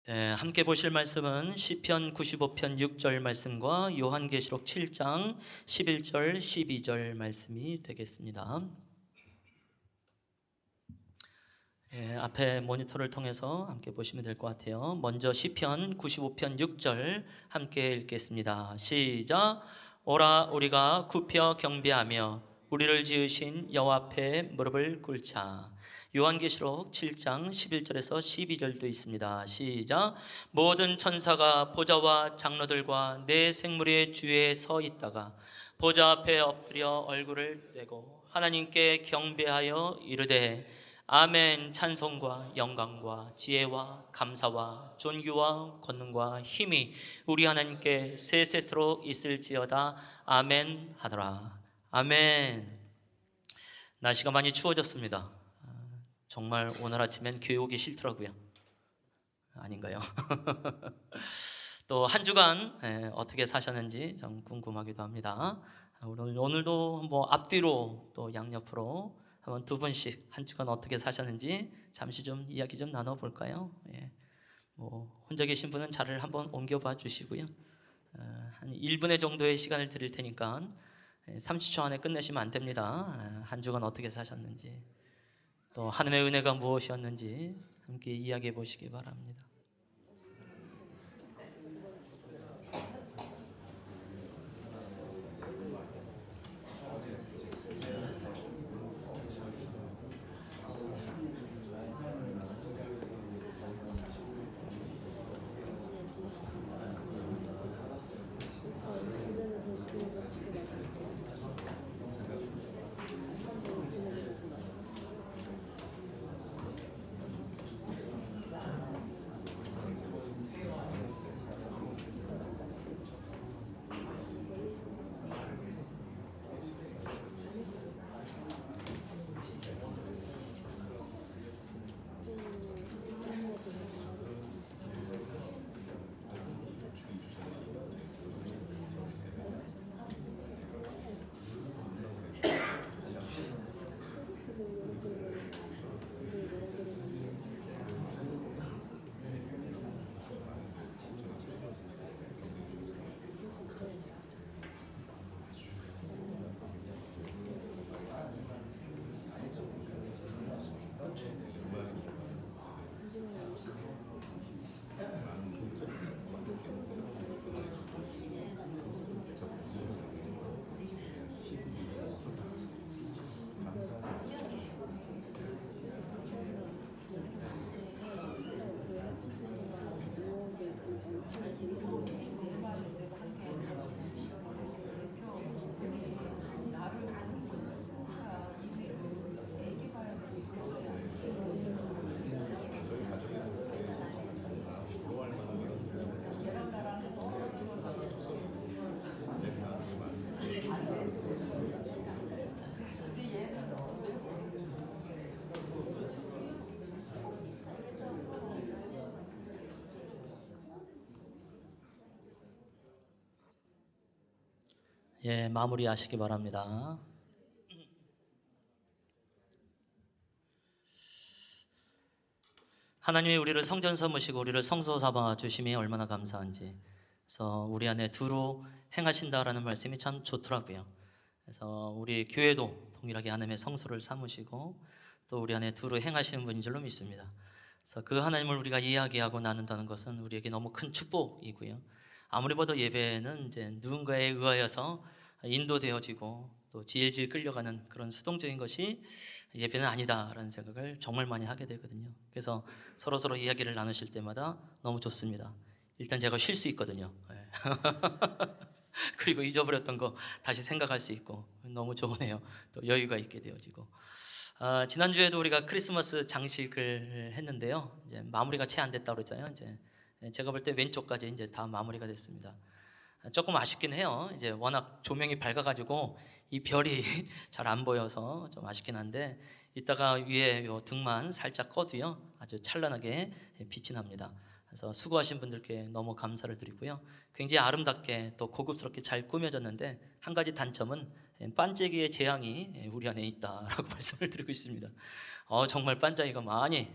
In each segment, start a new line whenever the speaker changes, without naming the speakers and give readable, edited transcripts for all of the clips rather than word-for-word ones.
함께 보실 말씀은 시편 95편 6절 말씀과 요한계시록 7장 11절 12절 말씀이 되겠습니다. 앞에 모니터를 통해서 함께 보시면 될 것 같아요. 먼저 시편 95편 6절 함께 읽겠습니다. 시작. 오라 우리가 굽혀 경배하며 우리를 지으신 여호와 앞에 무릎을 꿇자. 요한계시록 7장 11절에서 12절도 있습니다. 시작. 모든 천사가 보좌와 장로들과 내 생물의 주위에 서 있다가 보좌 앞에 엎드려 얼굴을 떼고 하나님께 경배하여 이르되 아멘. 찬송과 영광과 지혜와 감사와 존귀와 권능과 힘이 우리 하나님께 세세토록 있을지어다. 아멘 하더라. 아멘. 날씨가 많이 추워졌습니다. 정말 오늘 아침엔 교회 오기 싫더라고요. 아닌가요? 또 한 주간 어떻게 사셨는지 좀 궁금하기도 합니다. 오늘도 뭐 앞뒤로 또 양옆으로 한번 두 분씩 한 주간 어떻게 사셨는지 잠시 좀 이야기 좀 나눠볼까요? 혼자 계신 분은 자리를 한번 옮겨봐 주시고요. 한 1분의 정도의 시간을 드릴 테니까 30초 안에 끝내시면 안 됩니다. 한 주간 어떻게 사셨는지, 또 하나님의 은혜가 무엇이었는지 함께 이야기해 보시기 바랍니다. 마무리하시기 바랍니다. 하나님이 우리를 성전 삼으시고 우리를 성소 삼아 주심이 얼마나 감사한지, 그래서 우리 안에 두루 행하신다라는 말씀이 참 좋더라고요. 그래서 우리 교회도 동일하게 하나님의 성소를 삼으시고 또 우리 안에 두루 행하시는 분인 줄로 믿습니다. 그래서 그 하나님을 우리가 이야기하고 나눈다는 것은 우리에게 너무 큰 축복이고요. 아무리 봐도 예배는 이제 누군가에 의하여서 인도되어지고 또 질질 끌려가는 그런 수동적인 것이 예배는 아니다라는 생각을 정말 많이 하게 되거든요. 그래서 서로 이야기를 나누실 때마다 너무 좋습니다. 일단 제가 쉴 수 있거든요. 그리고 잊어버렸던 거 다시 생각할 수 있고 너무 좋으네요. 또 여유가 있게 되어지고. 지난주에도 우리가 크리스마스 장식을 했는데요. 이제 마무리가 채 안 됐다고 그랬잖아요. 이제 제가 볼 때 왼쪽까지 이제 다 마무리가 됐습니다. 조금 아쉽긴 해요. 이제 워낙 조명이 밝아가지고 이 별이 잘 안 보여서 좀 아쉽긴 한데, 이따가 위에 요 등만 살짝 꺼도요 아주 찬란하게 빛이 납니다. 그래서 수고하신 분들께 너무 감사를 드리고요. 굉장히 아름답게 또 고급스럽게 잘 꾸며졌는데, 한 가지 단점은 반짝이의 재앙이 우리 안에 있다라고 말씀을 드리고 있습니다. 정말 반짝이가 많이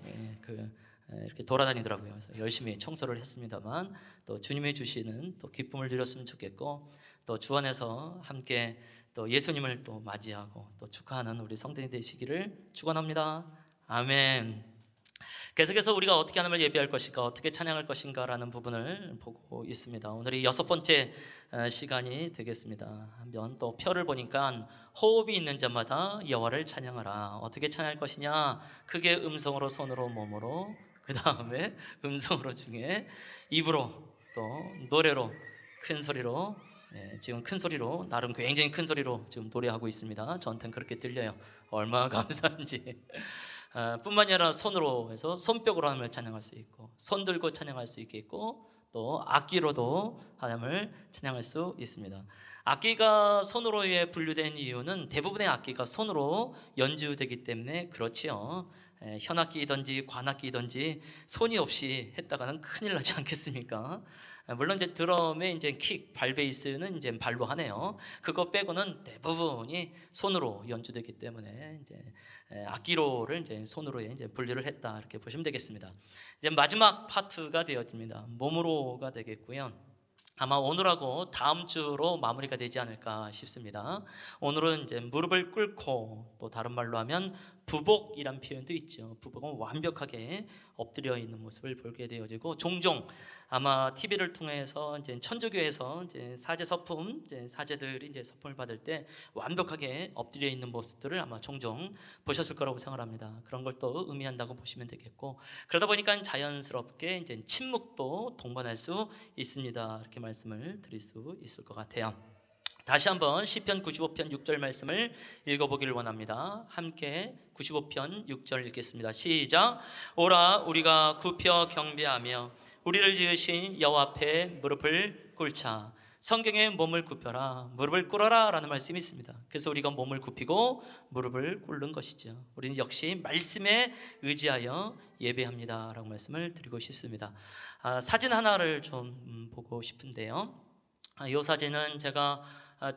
이렇게 돌아다니더라고요. 그래서 열심히 청소를 했습니다만 또 주님이 주시는 또 기쁨을 누렸으면 좋겠고, 또 주 안에서 함께 또 예수님을 또 맞이하고 또 축하하는 우리 성도님 되시기를 축원합니다. 아멘. 계속해서 우리가 어떻게 하나님을 예배할 것인가, 어떻게 찬양할 것인가라는 부분을 보고 있습니다. 오늘이 6번째 시간이 되겠습니다. 한번 또 표를 보니까 호흡이 있는 자마다 여호와를 찬양하라. 어떻게 찬양할 것이냐? 크게 음성으로, 손으로, 몸으로, 그 다음에 음성으로 중에 입으로, 또 노래로, 큰 소리로. 지금 큰 소리로, 나름 굉장히 큰 소리로 지금 노래하고 있습니다. 저한테는 그렇게 들려요. 얼마나 감사한지. 뿐만이 아니라 손으로 해서 손뼉으로 하나님을 찬양할 수 있고, 손 들고 찬양할 수 있겠고, 또 악기로도 하나님을 찬양할 수 있습니다. 악기가 손으로 분류된 이유는 대부분의 악기가 손으로 연주되기 때문에 그렇지요. 현악기이든지 관악기이든지 손이 없이 했다가는 큰일 나지 않겠습니까? 물론 이제 드럼의 이제 킥, 발 베이스는 이제 발로 하네요. 그거 빼고는 대부분이 손으로 연주되기 때문에 이제 악기로를 이제 손으로 이제 분류를 했다, 이렇게 보시면 되겠습니다. 이제 마지막 파트가 되어집니다. 몸으로가 되겠고요. 아마 오늘하고 다음 주로 마무리가 되지 않을까 싶습니다. 오늘은 이제 무릎을 꿇고, 또 다른 말로 하면 부복이란 표현도 있죠. 부복은 완벽하게 엎드려 있는 모습을 보게 되어지고, 종종 아마 TV를 통해서 이제 천주교에서 이제 사제 서품, 이제 사제들이 이제 서품을 받을 때 완벽하게 엎드려 있는 모습들을 아마 종종 보셨을 거라고 생각합니다. 그런 걸 또 의미한다고 보시면 되겠고, 그러다 보니까 자연스럽게 이제 침묵도 동반할 수 있습니다. 이렇게 말씀을 드릴 수 있을 것 같아요. 다시 한번 시편 95편 6절 말씀을 읽어보기를 원합니다. 함께 95편 6절 읽겠습니다. 시작. 오라 우리가 굽혀 경배하며 우리를 지으신 여호와 앞에 무릎을 꿇자. 성경에 몸을 굽혀라, 무릎을 꿇어라 라는 말씀이 있습니다. 그래서 우리가 몸을 굽히고 무릎을 꿇는 것이죠. 우리는 역시 말씀에 의지하여 예배합니다 라고 말씀을 드리고 싶습니다. 사진 하나를 좀 보고 싶은데요. 이 사진은 제가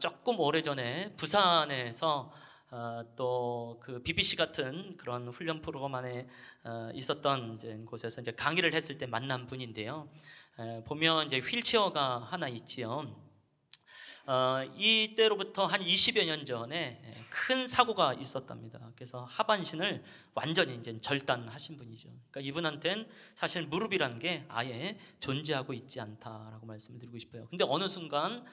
조금 오래전에 부산에서 또 그 BBC 같은 그런 훈련 프로그램 안에 있었던 이제 곳에서 이제 강의를 했을 때 만난 분인데요. 보면 이제 휠체어가 하나 있지요. 이때로부터 한 20여 년 전에 큰 사고가 있었답니다. 그래서 하반신을 완전히 이제 절단하신 분이죠. 그러니까 이분한테는 사실 무릎이라는 게 아예 존재하고 있지 않다라고 말씀을 드리고 싶어요. 근데 어느 순간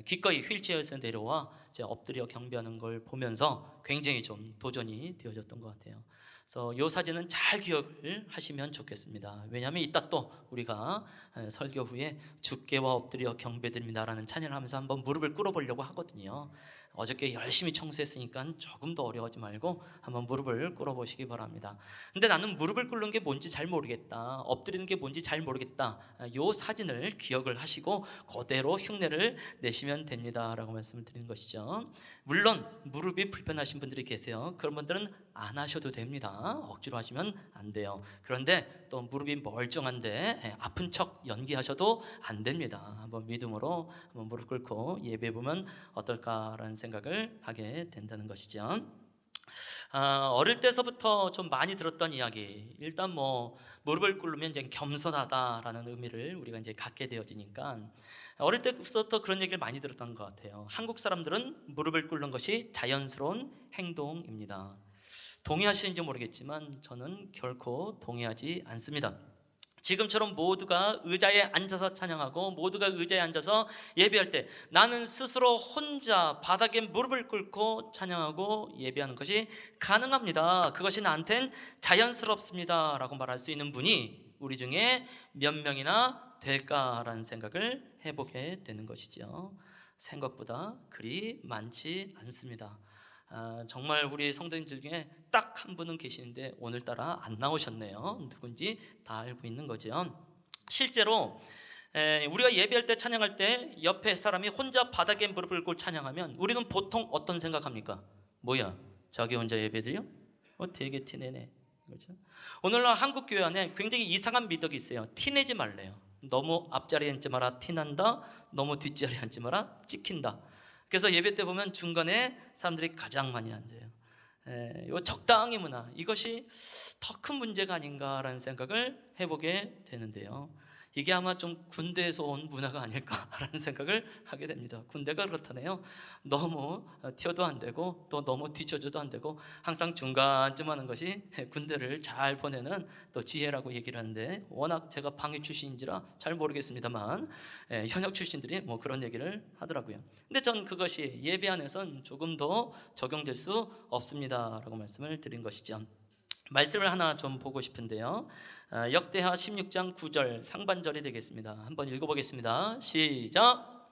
기꺼이 휠체어에서 내려와 이제 엎드려 경배하는 걸 보면서 굉장히 좀 도전이 되어졌던 것 같아요. 그래서 이 사진은 잘 기억을 하시면 좋겠습니다. 왜냐하면 이따 또 우리가 설교 후에 주께와 엎드려 경배드립니다라는 찬양을 하면서 한번 무릎을 꿇어보려고 하거든요. 어저께 열심히 청소했으니까 조금 더 어려워하지 말고 한번 무릎을 꿇어보시기 바랍니다. 근데 나는 무릎을 꿇는 게 뭔지 잘 모르겠다, 엎드리는 게 뭔지 잘 모르겠다, 이 사진을 기억을 하시고 그대로 흉내를 내시면 됩니다 라고 말씀을 드리는 것이죠. 물론 무릎이 불편하신 분들이 계세요. 그런 분들은 안 하셔도 됩니다. 억지로 하시면 안 돼요. 그런데 또 무릎이 멀쩡한데 아픈 척 연기하셔도 안 됩니다. 한번 믿음으로 한번 무릎 꿇고 예배해 보면 어떨까라는 생각을 하게 된다는 것이죠. 어릴 때서부터 좀 많이 들었던 이야기, 일단 뭐 무릎을 꿇으면 이제 겸손하다라는 의미를 우리가 이제 갖게 되어지니까 어릴 때부터 그런 얘기를 많이 들었던 것 같아요. 한국 사람들은 무릎을 꿇는 것이 자연스러운 행동입니다. 동의하시는지 모르겠지만 저는 결코 동의하지 않습니다. 지금처럼 모두가 의자에 앉아서 찬양하고 모두가 의자에 앉아서 예배할 때 나는 스스로 혼자 바닥에 무릎을 꿇고 찬양하고 예배하는 것이 가능합니다. 그것이 나한텐 자연스럽습니다 라고 말할 수 있는 분이 우리 중에 몇 명이나 될까라는 생각을 해보게 되는 것이죠. 생각보다 그리 많지 않습니다. 정말 우리 성도님들 중에 딱 한 분은 계시는데 오늘따라 안 나오셨네요. 누군지 다 알고 있는 거죠. 실제로 우리가 예배할 때 찬양할 때 옆에 사람이 혼자 바닥에 무릎을 꿇고 찬양하면 우리는 보통 어떤 생각합니까? 뭐야, 자기 혼자 예배드려? 되게 티내네. 그렇죠? 오늘날 한국 교회 안에 굉장히 이상한 미덕이 있어요. 티내지 말래요. 너무 앞자리에 앉지 마라, 티난다. 너무 뒷자리에 앉지 마라, 찍힌다. 그래서 예배 때 보면 중간에 사람들이 가장 많이 앉아요. 요 적당히 문화, 이것이 더 큰 문제가 아닌가라는 생각을 해보게 되는데요. 이게 아마 좀 군대에서 온 문화가 아닐까라는 생각을 하게 됩니다. 군대가 그렇다네요. 너무 튀어도 안 되고 또 너무 뒤쳐져도 안 되고 항상 중간쯤 하는 것이 군대를 잘 보내는 또 지혜라고 얘기를 하는데, 워낙 제가 방위 출신인지라 잘 모르겠습니다만 현역 출신들이 뭐 그런 얘기를 하더라고요. 근데 전 그것이 예배 안에선 조금 더 적용될 수 없습니다라고 말씀을 드린 것이죠. 말씀을 하나 좀 보고 싶은데요. 역대하 16장 9절 상반절이 되겠습니다. 한번 읽어보겠습니다. 시작.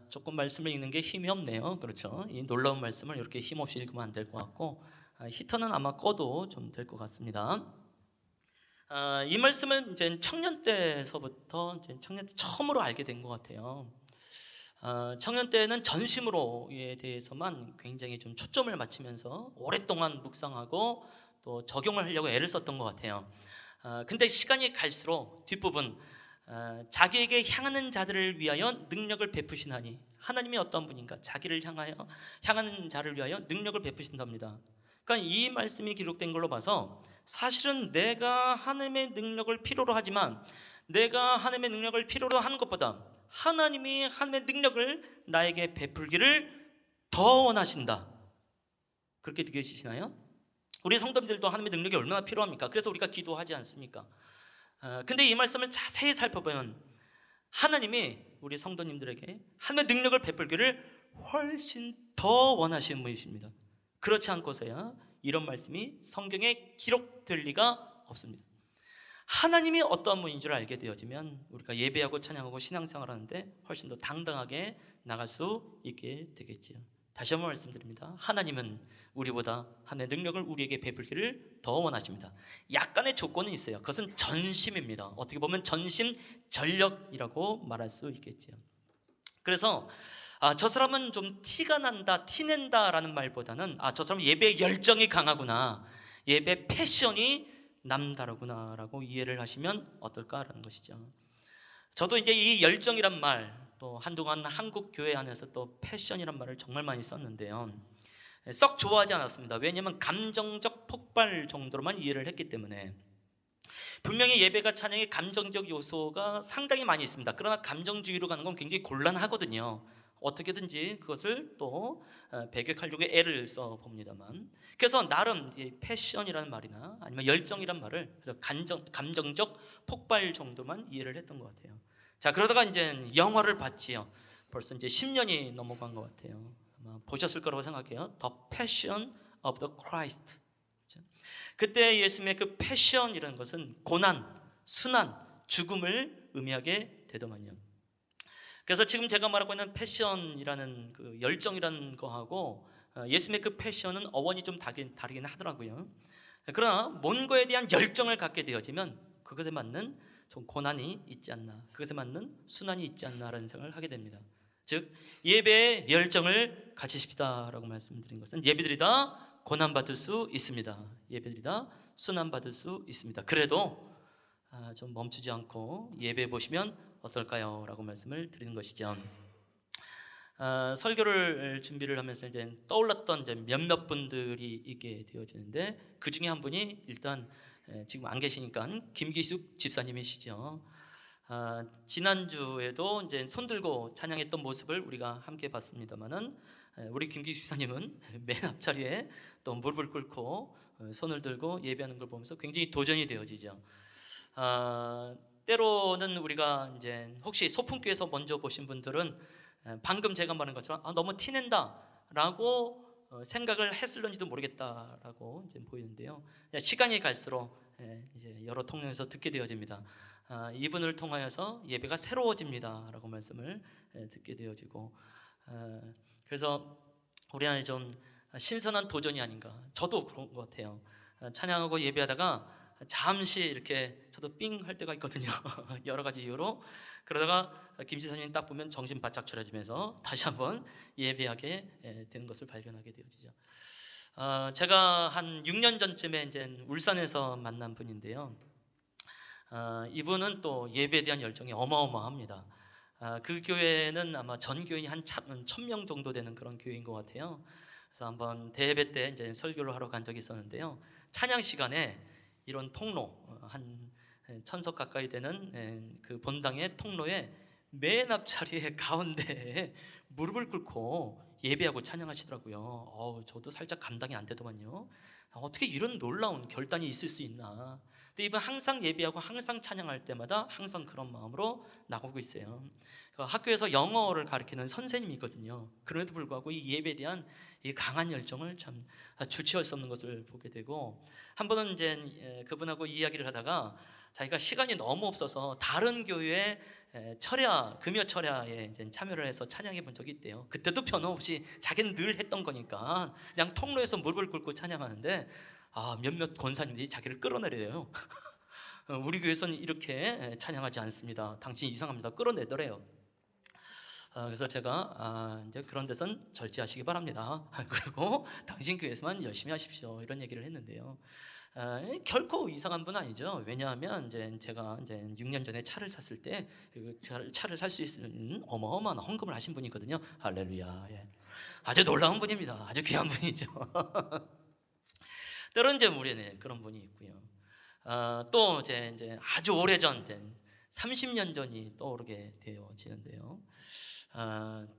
조금 말씀을 읽는 게 힘이 없네요. 그렇죠? 이 놀라운 말씀을 이렇게 힘없이 읽으면 안 될 것 같고, 히터는 아마 꺼도 좀 될 것 같습니다. 이 말씀은 이제 청년 때서부터 이제 청년 때 처음으로 알게 된 것 같아요. 청년 때는 전심으로에 대해서만 굉장히 좀 초점을 맞추면서 오랫동안 묵상하고 또 적용을 하려고 애를 썼던 것 같아요. 근데 시간이 갈수록 뒷부분, 자기에게 향하는 자들을 위하여 능력을 베푸시나니, 하나님이 어떤 분인가, 자기를 향하여 향하는 자를 위하여 능력을 베푸신답니다. 그러니까 이 말씀이 기록된 걸로 봐서 사실은 내가 하나님의 능력을 필요로 하지만, 내가 하나님의 능력을 필요로 하는 것보다 하나님이 하나님의 능력을 나에게 베풀기를 더 원하신다. 그렇게 느껴지시나요? 우리 성도님들도 하나님의 능력이 얼마나 필요합니까? 그래서 우리가 기도하지 않습니까? 근데 이 말씀을 자세히 살펴보면 하나님이 우리 성도님들에게 하나님의 능력을 베풀기를 훨씬 더 원하시는 분이십니다. 그렇지 않고서야 이런 말씀이 성경에 기록될 리가 없습니다. 하나님이 어떠한 분인 줄 알게 되어지면 우리가 예배하고 찬양하고 신앙생활 하는데 훨씬 더 당당하게 나갈 수 있게 되겠지요. 다시 한번 말씀드립니다. 하나님은 우리보다 하나님의 능력을 우리에게 베풀기를 더 원하십니다. 약간의 조건은 있어요. 그것은 전심입니다. 어떻게 보면 전심 전력이라고 말할 수 있겠지요. 그래서 저 사람은 좀 티가 난다, 티낸다라는 말보다는 저 사람은 예배 열정이 강하구나, 예배 패션이 남다르구나라고 이해를 하시면 어떨까라는 것이죠. 저도 이제 이 열정이란 말, 또 한동안 한국 교회 안에서 또 패션이란 말을 정말 많이 썼는데요, 썩 좋아하지 않았습니다. 왜냐하면 감정적 폭발 정도로만 이해를 했기 때문에. 분명히 예배가 찬양의 감정적 요소가 상당히 많이 있습니다. 그러나 감정주의로 가는 건 굉장히 곤란하거든요. 어떻게든지 그것을 또 배격하려고 애를 써 봅니다만, 그래서 나름 이 패션이라는 말이나 아니면 열정이란 말을 그래서 감정적 폭발 정도만 이해를 했던 것 같아요. 자, 그러다가 이제 영화를 봤지요. 벌써 이제 10년이 넘어간 것 같아요. 아마 보셨을 거라고 생각해요. The Passion of the Christ. 그때 예수님의 그 패션이라는 것은 고난, 순환, 죽음을 의미하게 되더만요. 그래서 지금 제가 말하고 있는 패션이라는 그 열정이라는 거하고 예수님의 그 패션은 어원이 좀 다르긴 하더라고요. 그러나 뭔 거에 대한 열정을 갖게 되어지면 그것에 맞는 좀 고난이 있지 않나, 그것에 맞는 순환이 있지 않나라는 생각을 하게 됩니다. 즉 예배의 열정을 가지십시다라고 말씀드린 것은 예배드리다 고난받을 수 있습니다. 예배드리다 순환받을 수 있습니다. 그래도 좀 멈추지 않고 예배해 보시면 어떨까요? 라고 말씀을 드리는 것이죠. 설교를 준비를 하면서 이제 떠올랐던 이제 몇몇 분들이 있게 되어지는데, 그 중에 한 분이 일단 지금 안 계시니까 김기숙 집사님이시죠. 지난주에도 이제 손 들고 찬양했던 모습을 우리가 함께 봤습니다만은, 우리 김기숙 집사님은 맨 앞자리에 또 무릎을 꿇고 손을 들고 예배하는 걸 보면서 굉장히 도전이 되어지죠. 때로는 우리가 이제 혹시 소풍교에서 먼저 보신 분들은 방금 제가 말한 것처럼 너무 티낸다라고 생각을 했을런지도 모르겠다라고 이제 보이는데요. 시간이 갈수록 이제 여러 통로에서 듣게 되어집니다. 이분을 통하여서 예배가 새로워집니다라고 말씀을 듣게 되어지고, 그래서 우리 안에 좀 신선한 도전이 아닌가. 저도 그런 것 같아요. 찬양하고 예배하다가 잠시 이렇게 저도 삥 할 때가 있거든요. 여러 가지 이유로. 그러다가 김 지사님 딱 보면 정신 바짝 차려지면서 다시 한번 예배하게 되는 것을 발견하게 되어지죠. 제가 한 6년 전쯤에 이제 울산에서 만난 분인데요. 이분은 또 예배에 대한 열정이 어마어마합니다. 그 교회는 아마 전 교인이 한 1,000명 정도 되는 그런 교회인 것 같아요. 그래서 한번 대예배 때 이제 설교를 하러 간 적이 있었는데요. 찬양 시간에 이런 통로 한 1,000석 가까이 되는 그 본당의 통로에 맨 앞자리에 가운데에 무릎을 꿇고 예배하고 찬양하시더라고요. 저도 살짝 감당이 안 되더만요. 어떻게 이런 놀라운 결단이 있을 수 있나. 근데 이분 항상 예배하고 항상 찬양할 때마다 항상 그런 마음으로 나가고 있어요. 학교에서 영어를 가르치는 선생님이거든요. 그럼에도 불구하고 이 예배에 대한 이 강한 열정을 참 주체할 수 없는 것을 보게 되고, 한 번은 이제 그분하고 이야기를 하다가 자기가 시간이 너무 없어서 다른 교회에 금요 철야에 이제 참여를 해서 찬양해 본 적이 있대요. 그때도 변함없이 자기는 늘 했던 거니까 그냥 통로에서 무릎을 꿇고 찬양하는데, 몇몇 권사님들이 자기를 끌어내려요. 우리 교회에서는 이렇게 찬양하지 않습니다. 당신이 이상합니다. 끌어내더래요. 그래서 제가 이제 그런 데선 절제하시기 바랍니다. 그리고 당신 교회에서만 열심히 하십시오. 이런 얘기를 했는데요. 결코 이상한 분 아니죠. 왜냐하면 이제 제가 이제 6년 전에 차를 샀을 때 차를 살 수 있는 어마어마한 헌금을 하신 분이거든요. 할렐루야. 예. 아주 놀라운 분입니다. 아주 귀한 분이죠. 때론 이제 우리는 그런 분이 있고요. 또 이제 아주 오래전, 30년 전이 떠오르게 되어지는데요.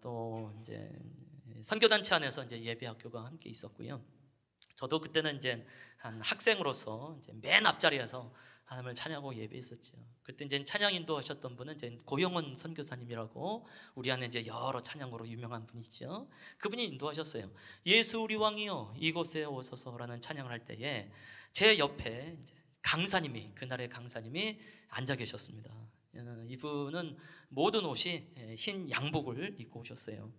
또 이제 선교단체 안에서 이제 예배학교가 함께 있었고요. 저도 그때는 이제 한 학생으로서 이제 맨 앞자리에서 하나님을 찬양하고 예배했었죠. 그때 이제 찬양 인도하셨던 분은 이제 고영원 선교사님이라고 우리 안에 이제 여러 찬양으로 유명한 분이죠. 그분이 인도하셨어요. 예수 우리 왕이여 이곳에 오소서라는 찬양을 할 때에 제 옆에 이제 강사님이, 그날의 강사님이 앉아 계셨습니다. 이분은 모든 옷이 흰 양복을 입고 오셨어요.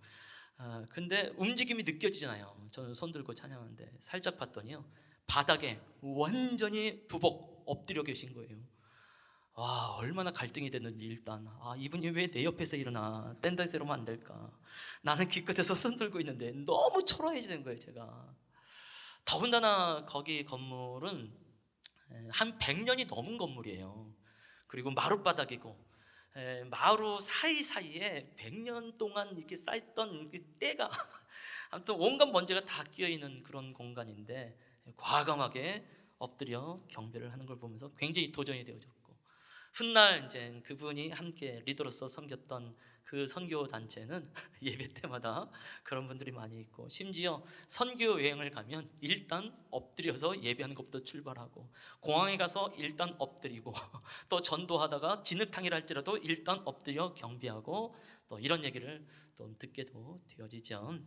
근데 움직임이 느껴지잖아요. 저는 손 들고 찬양하는데 살짝 봤더니요, 바닥에 완전히 부복 엎드려 계신 거예요. 와, 얼마나 갈등이 됐는지. 일단 이분이 왜 내 옆에서 일어나, 딴 데서 이러면 안 될까. 나는 기껏해서 손 들고 있는데 너무 초라해지는 거예요. 제가 더군다나 거기 건물은 한 100년이 넘은 건물이에요. 그리고 마룻바닥이고, 마루 사이사이에 100년 동안 이렇게 쌓였던 그 때가 아무튼 온갖 먼지가 다 끼어있는 그런 공간인데, 과감하게 엎드려 경배를 하는 걸 보면서 굉장히 도전이 되어졌고, 훗날 이제 그분이 함께 리더로서 섬겼던 그 선교 단체는 예배 때마다 그런 분들이 많이 있고, 심지어 선교 여행을 가면 일단 엎드려서 예배하는 것부터 출발하고, 공항에 가서 일단 엎드리고, 또 전도하다가 진흙탕이라 할지라도 일단 엎드려 경배하고, 또 이런 얘기를 또 듣게도 되어지죠.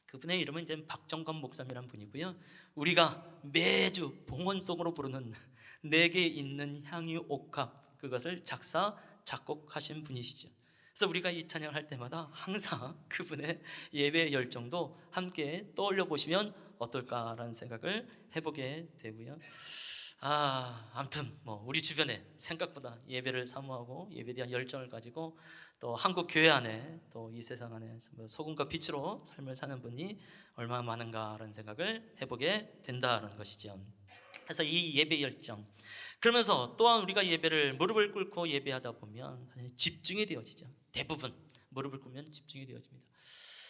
그분의 이름은 이제 박정관 목사님이라는 분이고요. 우리가 매주 봉헌송으로 부르는 내게 있는 향유 옥합, 그것을 작사 작곡하신 분이시죠. 그래서 우리가 이 찬양을 할 때마다 항상 그분의 예배의 열정도 함께 떠올려 보시면 어떨까라는 생각을 해보게 되고요. 아무튼 우리 주변에 생각보다 예배를 사모하고 예배에 대한 열정을 가지고 또 한국 교회 안에, 또 이 세상 안에 소금과 빛으로 삶을 사는 분이 얼마나 많은가라는 생각을 해보게 된다는 것이죠. 그래서 이 예배 열정, 그러면서 또한 우리가 예배를 무릎을 꿇고 예배하다 보면 집중이 되어지죠. 대부분 무릎을 꿇으면 집중이 되어집니다.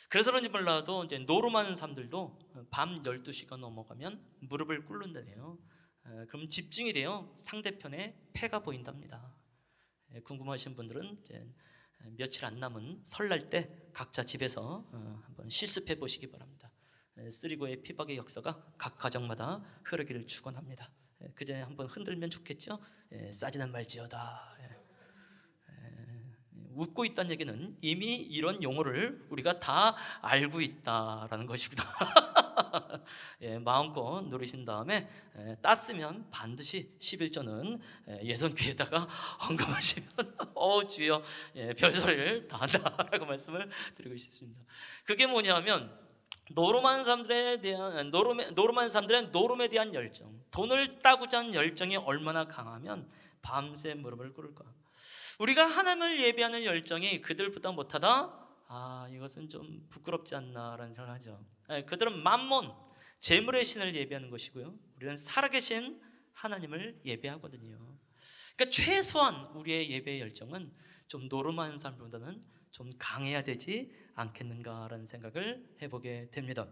그래서 그런지 몰라도 이제 노름하는 사람들도 밤 12시가 넘어가면 무릎을 꿇는다네요. 그럼 집중이 돼요. 상대편의 패가 보인답니다. 궁금하신 분들은 이제 며칠 안 남은 설날 때 각자 집에서 한번 실습해 보시기 바랍니다. 쓰리고의 피박의 역사가 각 가정마다 흐르기를 축원합니다. 그제 한번 흔들면 좋겠죠. 싸지는 말지어다. 웃고 있다는 얘기는 이미 이런 용어를 우리가 다 알고 있다라는 것이구나. 마음껏 누리신 다음에 땄으면 반드시 11조는 예선교회에다가 헌금하시면 주여 별소리를 다 한다라고 말씀을 드리고 있습니다. 그게 뭐냐면, 노름한 사람들에 대한 노름에 대한 열정, 돈을 따고자 하는 열정이 얼마나 강하면 밤새 무릎을 꿇을까. 우리가 하나님을 예배하는 열정이 그들보다 못하다? 이것은 좀 부끄럽지 않나라는 생각을 하죠. 그들은 만몬, 재물의 신을 예배하는 것이고요, 우리는 살아계신 하나님을 예배하거든요. 그러니까 최소한 우리의 예배의 열정은 좀 노름한 사람보다는 좀 강해야 되지 않겠는가라는 생각을 해보게 됩니다.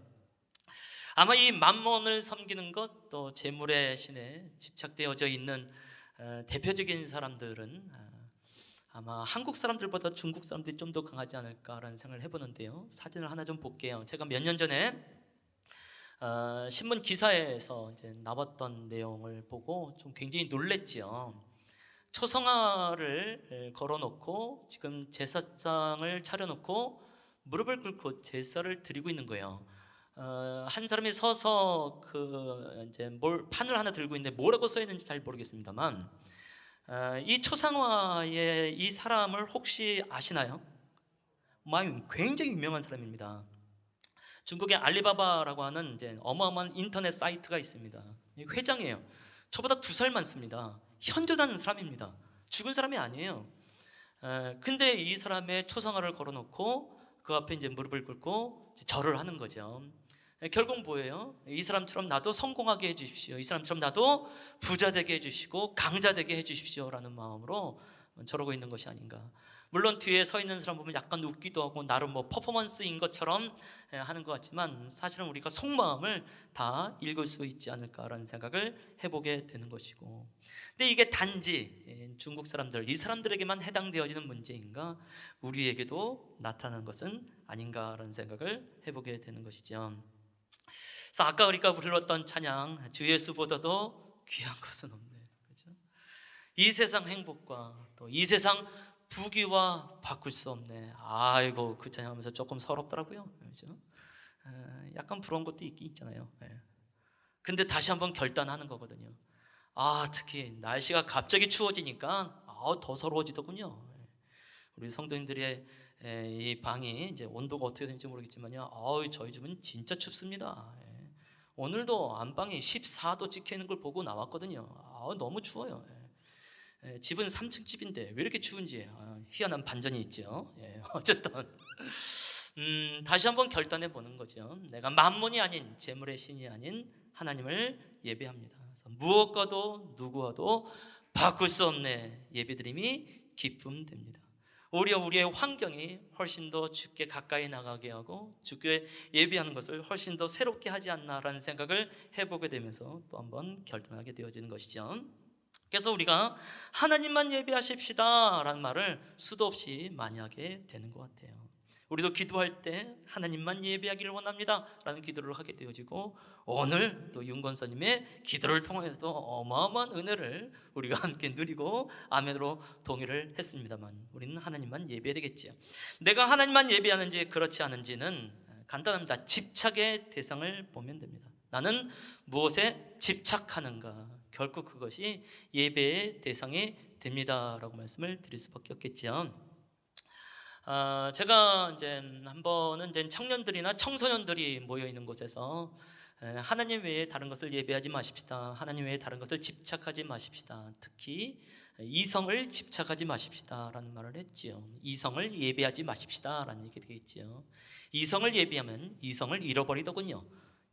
아마 이 만몬을 섬기는 것, 또 재물의 신에 집착되어져 있는 대표적인 사람들은 아마 한국 사람들보다 중국 사람들이 좀 더 강하지 않을까라는 생각을 해보는데요. 사진을 하나 좀 볼게요. 제가 몇 년 전에 신문 기사에서 이제 나왔던 내용을 보고 좀 굉장히 놀랬지요. 초성화를 걸어놓고 지금 제사장을 차려놓고 무릎을 꿇고 제사를 드리고 있는 거예요. 한 사람이 서서 이제 판을 하나 들고 있는데 뭐라고 써 있는지 잘 모르겠습니다만, 이 초상화의 이 사람을 혹시 아시나요? 굉장히 유명한 사람입니다. 중국의 알리바바라고 하는 이제 어마어마한 인터넷 사이트가 있습니다. 회장이에요. 저보다 2살 많습니다. 현존하는 사람입니다. 죽은 사람이 아니에요. 근데 이 사람의 초상화를 걸어놓고 그 앞에 이제 무릎을 꿇고 절을 하는 거죠. 결국 뭐예요? 이 사람처럼 나도 성공하게 해주십시오. 이 사람처럼 나도 부자 되게 해주시고 강자 되게 해주십시오라는 마음으로 저러고 있는 것이 아닌가. 물론 뒤에 서 있는 사람 보면 약간 웃기도 하고 나름 퍼포먼스인 것처럼 하는 것 같지만, 사실은 우리가 속마음을 다 읽을 수 있지 않을까라는 생각을 해보게 되는 것이고, 근데 이게 단지 중국 사람들, 이 사람들에게만 해당되어지는 문제인가, 우리에게도 나타나는 것은 아닌가라는 생각을 해보게 되는 것이죠. 그래서 아까 우리가 불렀던 찬양, 주 예수보다도 귀한 것은 없네, 그렇죠? 이 세상 행복과 또 이 세상 부귀와 바꿀 수 없네. 아이고, 그 찬양하면서 조금 서럽더라고요, 그렇죠? 약간 부러운 것도 있긴 있잖아요. 근데 다시 한번 결단하는 거거든요. 특히 날씨가 갑자기 추워지니까 더 서러워지더군요. 우리 성도님들의 이 방이 이제 온도가 어떻게 되는지 모르겠지만요, 저희 집은 진짜 춥습니다. 오늘도 안방이 14도 찍혀 있는 걸 보고 나왔거든요. 너무 추워요. 집은 3층 집인데 왜 이렇게 추운지 희한한 반전이 있죠. 어쨌든 다시 한번 결단해 보는 거죠. 내가 만몬이 아닌, 재물의 신이 아닌 하나님을 예배합니다. 그래서 무엇과도 누구와도 바꿀 수 없네 예배드림이 기쁨 됩니다. 오히려 우리의 환경이 훨씬 더 주께 가까이 나가게 하고 주께 예배하는 것을 훨씬 더 새롭게 하지 않나라는 생각을 해보게 되면서 또 한번 결단하게 되어지는 것이죠. 그래서 우리가 하나님만 예배하십시다 라는 말을 수도 없이 많이 하게 되는 것 같아요. 우리도 기도할 때 하나님만 예배하기를 원합니다 라는 기도를 하게 되어지고, 오늘 또 윤건사님의 기도를 통해서도 어마어마한 은혜를 우리가 함께 누리고 아멘으로 동의를 했습니다만, 우리는 하나님만 예배해야 되겠지요. 내가 하나님만 예배하는지 그렇지 않은지는 간단합니다. 집착의 대상을 보면 됩니다. 나는 무엇에 집착하는가, 결국 그것이 예배의 대상이 됩니다 라고 말씀을 드릴 수밖에 없겠죠. 제가 이제 한 번은 이제 청년들이나 청소년들이 모여 있는 곳에서 하나님 외에 다른 것을 예배하지 마십시다, 하나님 외에 다른 것을 집착하지 마십시다, 특히 이성을 집착하지 마십시다 라는 말을 했지요. 이성을 예배하지 마십시다 라는 얘기 되겠지요. 이성을 예배하면 이성을 잃어버리더군요.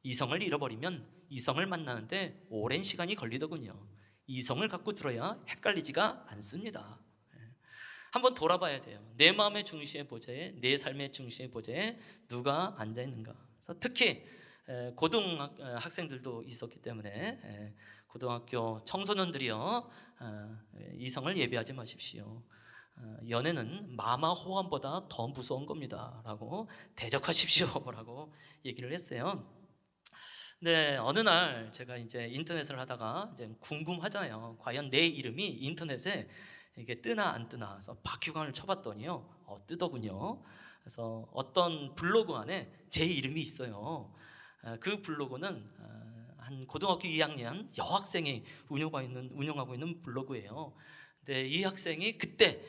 이성을 잃어버리면 이성을 만나는데 오랜 시간이 걸리더군요. 이성을 갖고 들어야 헷갈리지가 않습니다. 한번 돌아봐야 돼요. 내 마음의 중심의 보좌에, 내 삶의 중심의 보좌에 누가 앉아 있는가. 그래서 특히 고등학생들도 있었기 때문에 고등학교 청소년들이요, 이성을 예배하지 마십시오. 연애는 마마 호감보다 더 무서운 겁니다 라고 대적하십시오 라고 얘기를 했어요. 네, 어느 날 제가 이제 인터넷을 하다가 이제 궁금하잖아요. 과연 내 이름이 인터넷에 이게 뜨나 안 뜨나. 그래서 박휴관을 쳐봤더니요, 뜨더군요. 그래서 어떤 블로그 안에 제 이름이 있어요. 그 블로그는 한 고등학교 2학년 여학생이 운영하고 있는 블로그예요. 근데 이 학생이 그때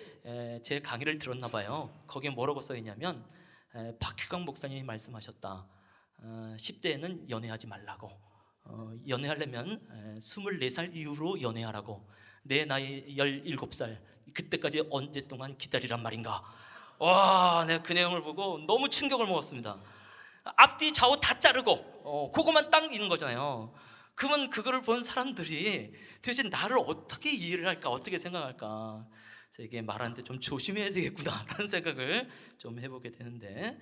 제 강의를 들었나 봐요. 거기에 뭐라고 써 있냐면, 박휴강 목사님이 말씀하셨다. 10대에는 연애하지 말라고. 연애하려면 24살 이후로 연애하라고. 내 나이 17살, 그때까지 언제 동안 기다리란 말인가. 와, 내가 그 내용을 보고 너무 충격을 먹었습니다. 앞뒤 좌우 다 자르고 그것만 딱 있는 거잖아요. 그러면 그거를 본 사람들이 도대체 나를 어떻게 이해를 할까, 어떻게 생각할까? 그래서 이게 말하는데 좀 조심해야 되겠구나라는 생각을 좀 해보게 되는데,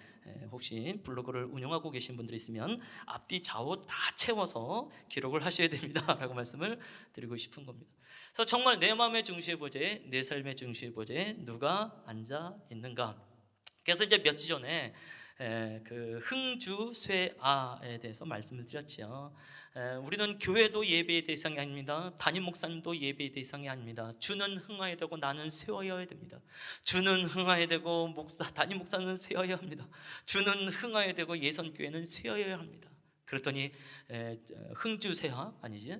혹시 블로그를 운영하고 계신 분들이 있으면 앞뒤 좌우 다 채워서 기록을 하셔야 됩니다라고 말씀을 드리고 싶은 겁니다. 그래서 정말 내 마음의 중심의 보좌에, 내 삶의 중심의 보좌에 누가 앉아 있는가? 그래서 이제 며칠 전에 그 흥주쇠아에 대해서 말씀을 드렸죠. 우리는 교회도 예배의 대상이 아닙니다. 담임 목사님도 예배의 대상이 아닙니다. 주는 흥하여야 되고 나는 쇠어야 됩니다. 주는 흥하여야 되고 담임 목사는 쇠어야 합니다. 주는 흥하여야 되고 예선교회는 쇠어야 합니다. 그랬더니 흥주쇠아 아니지?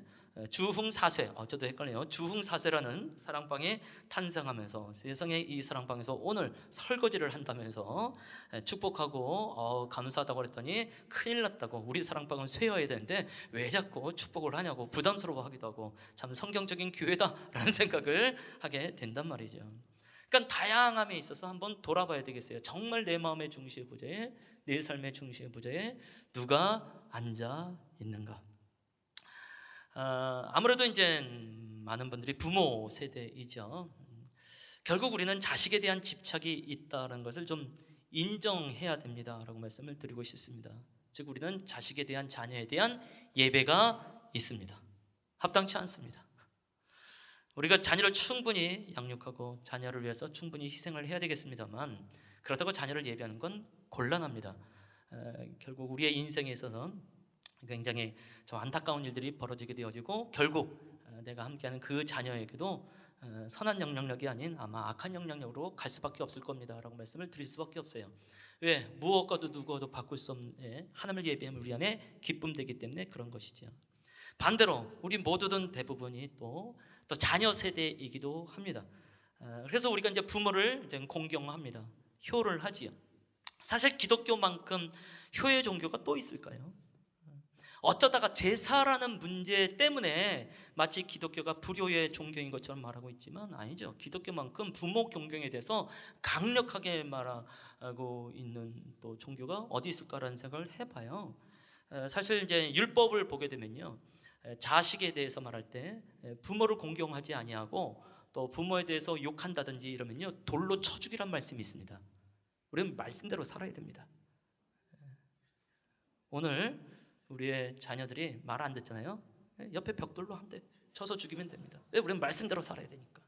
주흥사쇠, 저도 헷갈려요. 주흥사쇠라는 사랑방에 탄생하면서 세상에 이 사랑방에서 오늘 설거지를 한다면서 축복하고 감사하다고 그랬더니 큰일 났다고, 우리 사랑방은 쇠어야 되는데 왜 자꾸 축복을 하냐고 부담스러워하기도 하고, 참 성경적인 교회다라는 생각을 하게 된단 말이죠. 그러니까 다양함에 있어서 한번 돌아봐야 되겠어요. 정말 내 마음의 중심의 보좌에, 내 삶의 중심의 보좌에 누가 앉아 있는가? 아무래도 이제 많은 분들이 부모 세대이죠. 결국 우리는 자식에 대한 집착이 있다는 것을 좀 인정해야 됩니다라고 말씀을 드리고 싶습니다. 즉 우리는 자식에 대한, 자녀에 대한 예배가 있습니다. 합당치 않습니다. 우리가 자녀를 충분히 양육하고 자녀를 위해서 충분히 희생을 해야 되겠습니다만, 그렇다고 자녀를 예배하는 건 곤란합니다. 결국 우리의 인생에 있어서 굉장히 좀 안타까운 일들이 벌어지게 되어지고, 결국 내가 함께하는 그 자녀에게도 선한 영향력이 아닌 아마 악한 영향력으로 갈 수밖에 없을 겁니다 라고 말씀을 드릴 수밖에 없어요. 왜? 무엇과도 누구와도 바꿀 수 없는 하나님을 예배하면 우리 안에 기쁨 되기 때문에 그런 것이죠. 반대로 우리 모두든 대부분이 또 자녀 세대이기도 합니다. 그래서 우리가 이제 부모를 이제 공경합니다. 효를 하지요. 사실 기독교만큼 효의 종교가 또 있을까요? 어쩌다가 제사라는 문제 때문에 마치 기독교가 불효의 종교인 것처럼 말하고 있지만 아니죠. 기독교만큼 부모 존경에 대해서 강력하게 말하고 있는 또 종교가 어디 있을까라는 생각을 해봐요. 사실 이제 율법을 보게 되면요, 자식에 대해서 말할 때 부모를 공경하지 아니하고 또 부모에 대해서 욕한다든지 이러면요, 돌로 쳐 죽이란 말씀이 있습니다. 우리는 말씀대로 살아야 됩니다. 오늘 우리의 자녀들이 말 안 듣잖아요. 옆에 벽돌로 한 대 쳐서 죽이면 됩니다. 왜? 우리는 말씀대로 살아야 되니까.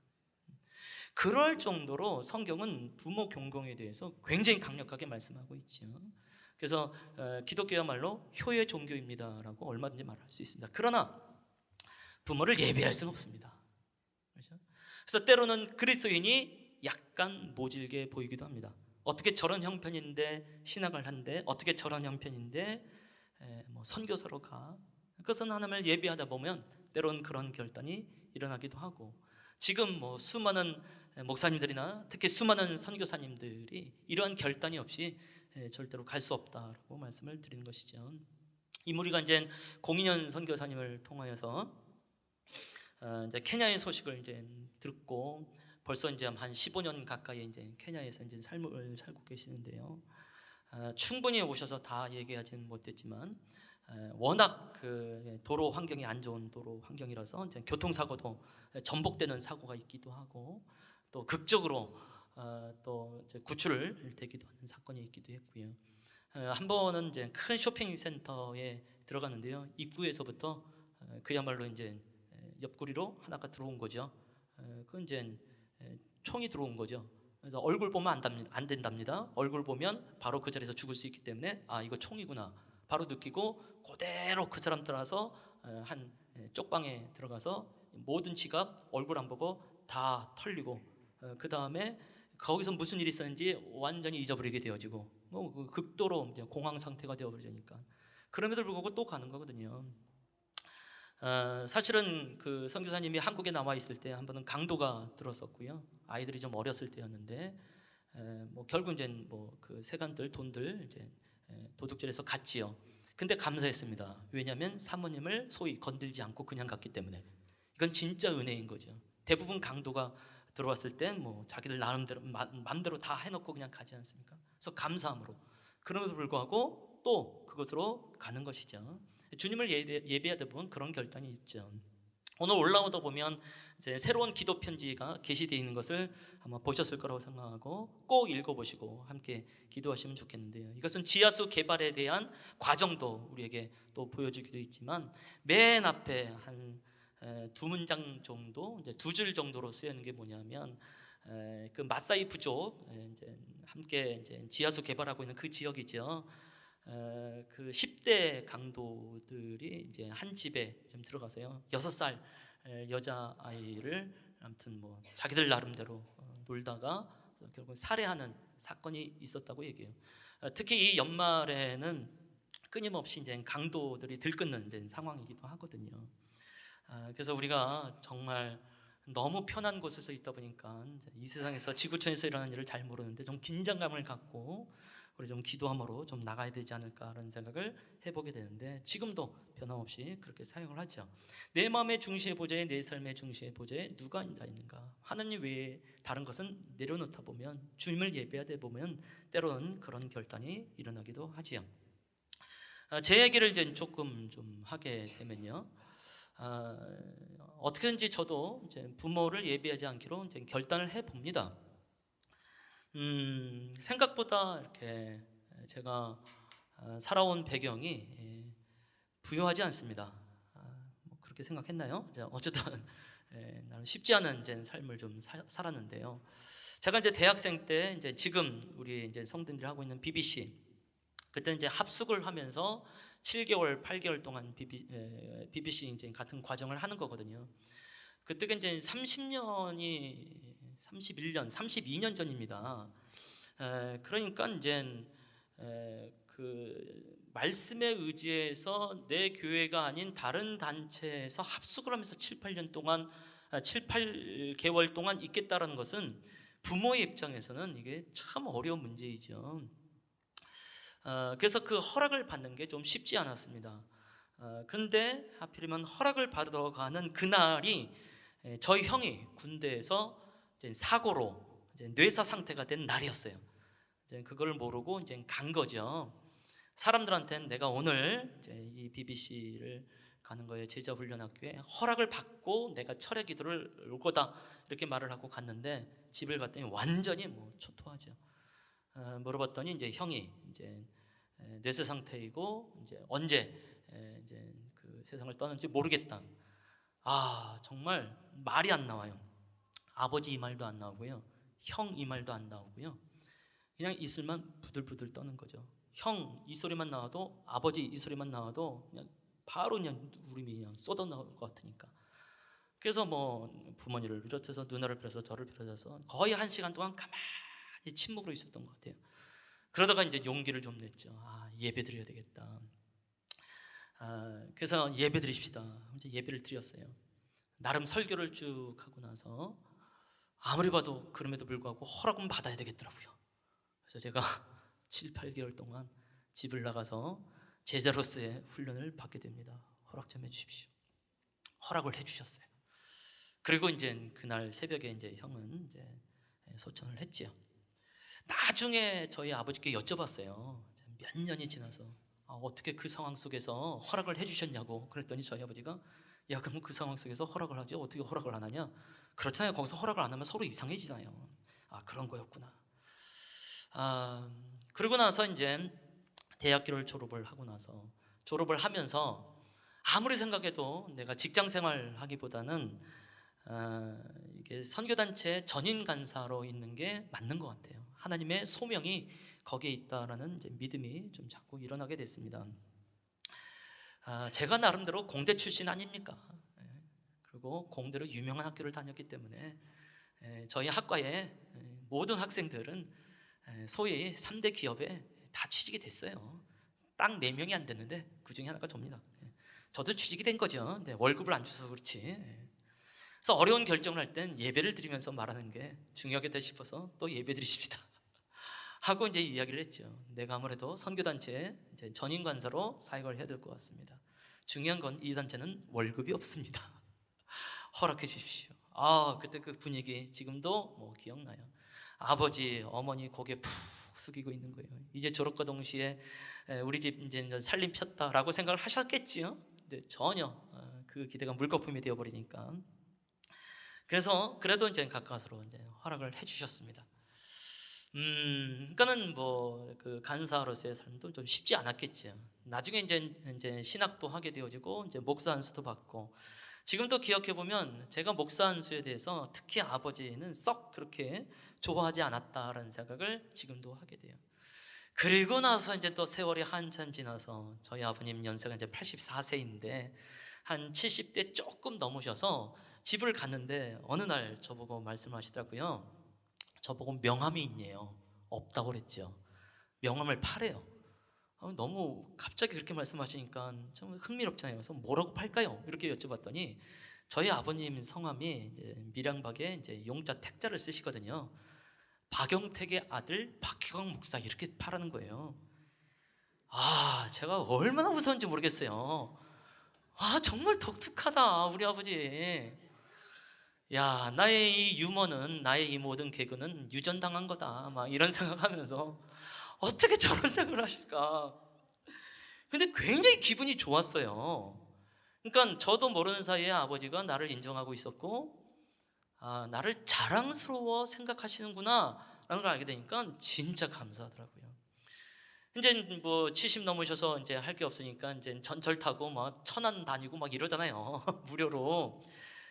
그럴 정도로 성경은 부모 공경에 대해서 굉장히 강력하게 말씀하고 있죠. 그래서 기독교야말로 효의 종교입니다라고 얼마든지 말할 수 있습니다. 그러나 부모를 예배할 수는 없습니다. 그렇죠? 그래서 때로는 그리스도인이 약간 모질게 보이기도 합니다. 어떻게 저런 형편인데 신학을 한데, 어떻게 저런 형편인데 선교사로 가. 그것은 하나님을 예배하다 보면 때로는 그런 결단이 일어나기도 하고, 지금 수많은 목사님들이나 특히 수많은 선교사님들이 이러한 결단이 없이 절대로 갈 수 없다라고 말씀을 드리는 것이죠. 이 무리가 이제 02년 선교사님을 통하여서 이제 케냐의 소식을 이제 듣고 벌써 이제 한 15년 가까이 이제 케냐에서 이제 삶을 살고 계시는데요. 충분히 오셔서 다 얘기하지는 못했지만 워낙 그 도로 환경이 안 좋은 도로 환경이라서 이제 교통사고도 전복되는 사고가 있기도 하고, 또 극적으로 또 이제 구출을 되기도 하는 사건이 있기도 했고요. 한 번은 이제 큰 쇼핑센터에 들어갔는데요, 입구에서부터 그야말로 이제 옆구리로 하나가 들어온 거죠. 그건 이제 총이 들어온 거죠. 그래서 얼굴 보면 안 된답니다. 얼굴 보면 바로 그 자리에서 죽을 수 있기 때문에 이거 총이구나 바로 느끼고 그대로 그 사람 따라서 한 쪽방에 들어가서 모든 지갑, 얼굴 안 보고 다 털리고, 그 다음에 거기서 무슨 일이 있었는지 완전히 잊어버리게 되어지고, 극도로 공황 상태가 되어버리니까 그럼에도 불구하고 또 가는 거거든요. 사실은 그 선교사님이 한국에 남아 있을 때 한 번은 강도가 들었었고요. 아이들이 좀 어렸을 때였는데 결국 이제 그 세간들 돈들 이제 도둑질해서 갔지요. 근데 감사했습니다. 왜냐하면 사모님을 소위 건들지 않고 그냥 갔기 때문에. 이건 진짜 은혜인 거죠. 대부분 강도가 들어왔을 때 자기들 나름대로 마음대로 다 해놓고 그냥 가지 않습니까? 그래서 감사함으로. 그럼에도 불구하고 또 그것으로 가는 것이죠. 주님을 예배하다 보면 그런 결단이 있죠. 오늘 올라오다 보면 이제 새로운 기도 편지가 게시되어 있는 것을 아마 보셨을 거라고 생각하고 꼭 읽어보시고 함께 기도하시면 좋겠는데요. 이것은 지하수 개발에 대한 과정도 우리에게 또 보여주기도 있지만 맨 앞에 한 두 문장 정도, 이제 두 줄 정도로 쓰여 있는 게 뭐냐면 그 마사이 부족 이제 함께 이제 지하수 개발하고 있는 그 지역이죠. 그 10대 강도들이 이제 한 집에 좀 들어가서요, 6살 여자 아이를 아무튼 뭐 자기들 나름대로 놀다가 결국 살해하는 사건이 있었다고 얘기해요. 특히 이 연말에는 끊임없이 이제 강도들이 들끓는 이제 상황이기도 하거든요. 그래서 우리가 정말 너무 편한 곳에서 있다 보니까 이 세상에서 지구촌에서 일어나는 일을 잘 모르는데 좀 긴장감을 갖고 우리 좀 기도함으로 좀 나가야 되지 않을까라는 생각을 해보게 되는데, 지금도 변함없이 그렇게 사용을 하죠. 내 마음의 중시의 보좌에, 내 삶의 중시의 보좌에 누가 앉아 있는가? 하나님 외에 다른 것은 내려놓다 보면, 주님을 예배하다 보면 때로는 그런 결단이 일어나기도 하지요. 제 얘기를 이제 조금 좀 하게 되면요, 어떻게든지 저도 이제 부모를 예배하지 않기로 이제 결단을 해 봅니다. 생각보다 이렇게 제가 살아온 배경이 부유하지 않습니다. 뭐 그렇게 생각했나요? 어쨌든 나는 쉽지 않은 이제 삶을 좀 살았는데요. 제가 이제 대학생 때 이제 지금 우리 이제 성도들이 하고 있는 BBC, 그때 이제 합숙을 하면서 7개월, 8개월 동안 BBC 이제 같은 과정을 하는 거거든요. 그때가 이제 31년, 32년 전입니다. 그러니까 이제 그 말씀에 의지해서 내 교회가 아닌 다른 단체에서 합숙을 하면서 7, 8년 동안 7, 8개월 동안 있겠다라는 것은 부모의 입장에서는 이게 참 어려운 문제이죠. 그래서 그 허락을 받는 게 좀 쉽지 않았습니다. 그런데 하필이면 허락을 받으러 가는 그날이 저희 형이 군대에서 이제 사고로 이제 뇌사 상태가 된 날이었어요. 이제 그걸 모르고 이제 간 거죠. 사람들한테는 내가 오늘 이제 이 BBC를 가는 거에 제자훈련학교에 허락을 받고 내가 철회 기도를 올 거다 이렇게 말을 하고 갔는데, 집을 갔더니 완전히 뭐 초토하죠. 물어봤더니 이제 형이 이제 뇌세 상태이고 이제 언제 이제 그 세상을 떠날지 모르겠다. 정말 말이 안 나와요. 아버지 이 말도 안 나오고요, 형 이 말도 안 나오고요. 그냥 입술만 부들부들 떠는 거죠. 형 이 소리만 나와도, 아버지 이 소리만 나와도 그냥 바로 그냥 울음이 그냥 쏟아 나올 것 같으니까. 그래서 뭐 부모님을 비롯해서 누나를 비롯해서 저를 비롯해서 거의 1시간 동안 가만히 침묵으로 있었던 것 같아요. 그러다가 이제 용기를 좀 냈죠. 예배 드려야 되겠다. 그래서 예배 드립시다. 이제 예배를 드렸어요. 나름 설교를 쭉 하고 나서 아무리 봐도 그럼에도 불구하고 허락은 받아야 되겠더라고요. 그래서 제가 7, 8개월 동안 집을 나가서 제자로서의 훈련을 받게 됩니다. 허락 좀 해주십시오. 허락을 해주셨어요. 그리고 이제 그날 새벽에 이제 형은 이제 소천을 했지요. 나중에 저희 아버지께 여쭤봤어요. 몇 년이 지나서 어떻게 그 상황 속에서 허락을 해주셨냐고. 그랬더니 저희 아버지가, 야 그럼 그 상황 속에서 허락을 하죠, 어떻게 허락을 안 하냐. 그렇잖아요. 거기서 허락을 안 하면 서로 이상해지잖아요. 그런 거였구나. 그러고 나서 이제 대학교를 졸업을 하고 나서, 졸업을 하면서 아무리 생각해도 내가 직장 생활 하기보다는 이게 선교단체 전임 간사로 있는 게 맞는 것 같아요. 하나님의 소명이 거기에 있다라는 이제 믿음이 좀 자꾸 일어나게 됐습니다. 제가 나름대로 공대 출신 아닙니까? 그리고 공대로 유명한 학교를 다녔기 때문에 저희 학과의 모든 학생들은 소위 3대 기업에 다 취직이 됐어요. 딱 4명이 안 됐는데 그 중에 하나가 접니다. 저도 취직이 된 거죠. 근데 월급을 안 줘서 그렇지. 그래서 어려운 결정을 할 땐 예배를 드리면서 말하는 게 중요하겠다 싶어서 또 예배 드리십시다 하고 이제 이야기를 했죠. 내가 아무래도 선교단체에 이제 전임 간사로 사역을 해야 될 것 같습니다. 중요한 건 이 단체는 월급이 없습니다. 허락해 주십시오. 그때 그 분위기 지금도 뭐 기억나요. 아버지, 어머니 고개 푹 푹 숙이고 있는 거예요. 이제 졸업과 동시에 우리 집 이제 살림 폈다라고 생각을 하셨겠지요. 근데 전혀 그 기대가 물거품이 되어버리니까. 그래서 그래도 이제 가까스로 이제 허락을 해주셨습니다. 그러니까는 뭐 그 간사로서의 삶도 좀 쉽지 않았겠죠. 나중에 이제 신학도 하게 되어지고 이제 목사 안수도 받고, 지금도 기억해 보면 제가 목사 안수에 대해서 특히 아버지는 썩 그렇게 좋아하지 않았다라는 생각을 지금도 하게 돼요. 그리고 나서 이제 또 세월이 한참 지나서 저희 아버님 연세가 이제 84세인데 한 70대 조금 넘으셔서 집을 갔는데 어느 날 저보고 말씀하시더라고요. 저보고 명함이 있네요. 없다고 그랬죠. 명함을 파래요. 너무 갑자기 그렇게 말씀하시니까 좀 흥미롭잖아요. 그래서 뭐라고 팔까요? 이렇게 여쭤봤더니 저희 아버님 성함이 이제 밀양박에 이제 용자 택자를 쓰시거든요. 박영택의 아들 박희광 목사 이렇게 파라는 거예요. 제가 얼마나 무서운지 모르겠어요. 정말 독특하다 우리 아버지. 야, 나의 이 유머는, 나의 이 모든 개그는 유전당한 거다 막 이런 생각하면서 어떻게 저런 생각을 하실까. 근데 굉장히 기분이 좋았어요. 그러니까 저도 모르는 사이에 아버지가 나를 인정하고 있었고, 나를 자랑스러워 생각하시는구나 라는 걸 알게 되니까 진짜 감사하더라고요. 이제 뭐 70 넘으셔서 이제 할 게 없으니까 이제 전철 타고 막 천안 다니고 막 이러잖아요. 무료로.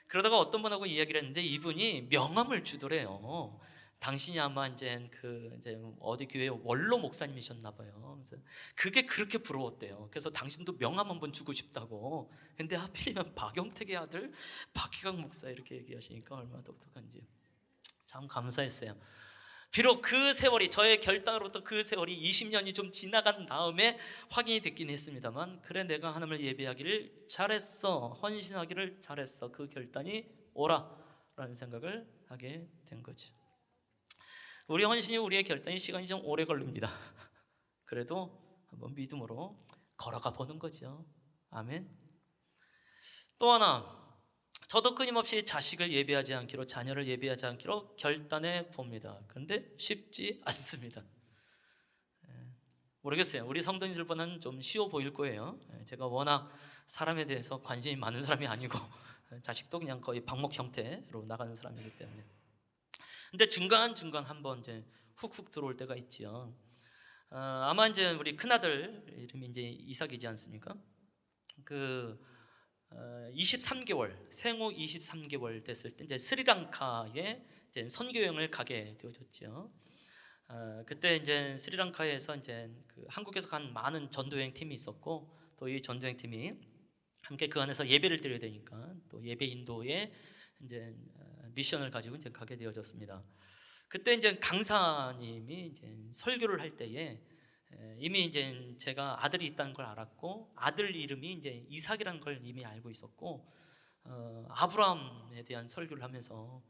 그러다가 어떤 분하고 이야기를 했는데 이분이 명함을 주더래요. 당신이 아마 이제 이제 어디 교회 원로 목사님이셨나 봐요. 그래서 그게 그렇게 부러웠대요. 그래서 당신도 명함 한번 주고 싶다고. 근데 하필이면 박영택의 아들 박희광 목사 이렇게 얘기하시니까 얼마나 독특한지 참 감사했어요. 비록 그 세월이, 저의 결단으로부터 그 세월이 20년이 좀 지나간 다음에 확인이 됐긴 했습니다만, 그래 내가 하나님을 예배하기를 잘했어, 헌신하기를 잘했어, 그 결단이 옳아 라는 생각을 하게 된 거죠. 우리 헌신이, 우리의 결단이 시간이 좀 오래 걸립니다. 그래도 한번 믿음으로 걸어가 보는 거죠. 아멘. 또 하나, 저도 끊임없이 자식을 예배하지 않기로, 자녀를 예배하지 않기로 결단해 봅니다. 그런데 쉽지 않습니다. 모르겠어요. 우리 성도님들보다는 좀 쉬워 보일 거예요. 제가 워낙 사람에 대해서 관심이 많은 사람이 아니고 자식도 그냥 거의 방목 형태로 나가는 사람이기 때문에. 근데 중간중간 한번 이제 훅훅 들어올 때가 있지요. 아마 이제 우리 큰아들 이름이 이제 이삭이지 않습니까? 23개월, 생후 23개월 됐을 때 이제 스리랑카에 이제 선교 여행을 가게 되어졌죠. 그때 이제 스리랑카에서 이제 한국에서 간 많은 전도여행 팀이 있었고, 또 이 전도여행 팀이 함께 그 안에서 예배를 드려야 되니까 또 예배 인도에 이제 미션을 가지고 이제 가게 되어졌습니다. 그때 이제 강사님이 이제 설교를 할 때에 이미 이제 제가 아들이 있다는 걸 알았고, 아들 이름이 이제 이삭이라는 걸 이미 알고 있었고, 아브라함에 대한 설교를 하면서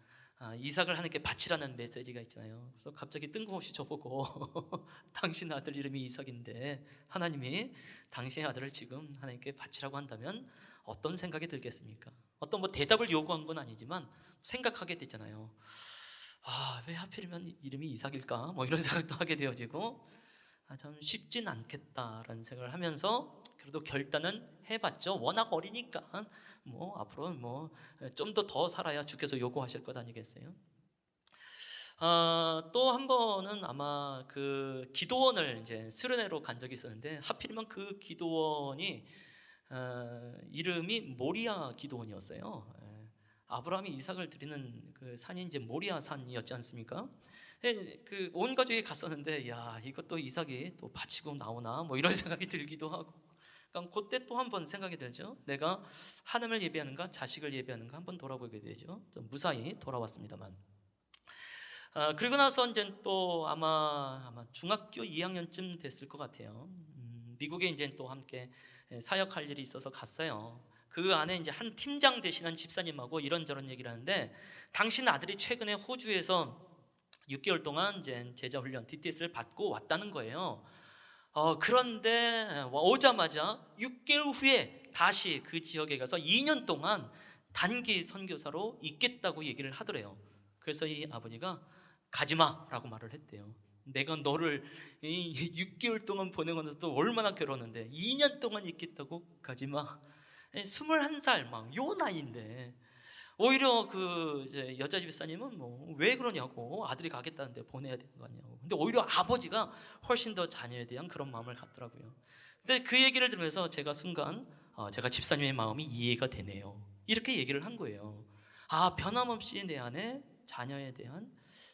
이삭을 하나님께 바치라는 메시지가 있잖아요. 그래서 갑자기 뜬금없이 저보고 당신 아들 이름이 이삭인데 하나님이 당신의 아들을 지금 하나님께 바치라고 한다면 어떤 생각이 들겠습니까? 어떤 뭐 대답을 요구한 건 아니지만 생각하게 되잖아요. 왜 하필이면 이름이 이삭일까? 뭐 이런 생각도 하게 되어지고, 참 쉽진 않겠다라는 생각을 하면서 그래도 결단은 해봤죠. 워낙 어리니까 뭐 앞으로 뭐 좀 더 살아야 주께서 요구하실 것 아니겠어요? 또 한 번은 아마 그 기도원을 이제 수련회로 간 적이 있었는데, 하필이면 그 기도원이 이름이 모리아 기도원이었어요. 아브라함이 이삭을 드리는 그 산이 이제 모리아 산이었지 않습니까? 그 온 가족이 갔었는데, 야, 이것도 이삭이 또 바치고 나오나 뭐 이런 생각이 들기도 하고, 그러니까 그때 또 한 번 생각이 들죠. 내가 하나님을 예배하는가 자식을 예배하는가 한번 돌아보게 되죠. 좀 무사히 돌아왔습니다만. 그리고 나서 이제 또 아마 중학교 2학년쯤 됐을 것 같아요. 미국에 이제 또 함께 사역할 일이 있어서 갔어요. 그 안에 이제 한 팀장 되시는 집사님하고 이런저런 얘기를 하는데, 당신 아들이 최근에 호주에서 6개월 동안 이제 제자 훈련 DTS를 받고 왔다는 거예요. 그런데 오자마자 6개월 후에 다시 그 지역에 가서 2년 동안 단기 선교사로 있겠다고 얘기를 하더래요. 그래서 이 아버지가 가지마라고 말을 했대요. 내가 너를 6개월 동안 보내고서도 얼마나 괴로웠는데 2년 동안 있겠다고 가지마. 21살 막 요 나이인데 오히려 그 이제 여자 집사님은 뭐 왜 그러냐고, 아들이 가겠다는데 보내야 되는 거 아니냐고. 근데 오히려 아버지가 훨씬 더 자녀에 대한 그런 마음을 갖더라고요. 근데 그 얘기를 들으면서 제가 순간 제가 집사님의 마음이 이해가 되네요. 이렇게 얘기를 한 거예요. 아, 변함없이 내 안에 자녀에 대한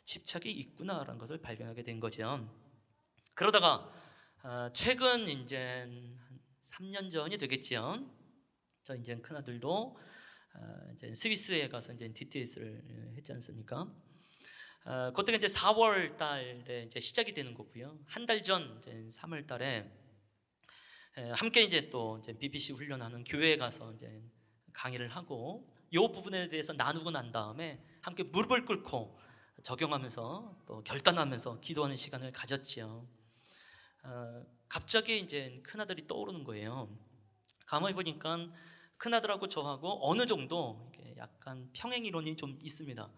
집착이 있구나라는 것을 발견하게 된 거죠. 그러다가 최근 이제 한 3년 전이 되겠지요. 저 이제 큰아들도 이제 스위스에 가서 이제 DTS를 했지 않습니까? 그때가 이제 4월 달에 이제 시작이 되는 거고요. 한 달 전 이제 3월 달에 함께 이제 또 이제 BBC 훈련하는 교회에 가서 이제 강의를 하고 이 부분에 대해서 나누고 난 다음에 함께 무릎을 꿇고 적용하면서 또 결단하면서 기도하는 시간을 가졌지요. 갑자기 이제 큰아들이 떠오르는 거예요. 가만히 보니까 큰아들하고 저하고 어느 정도 약간 평행 이론이 좀 있습니다.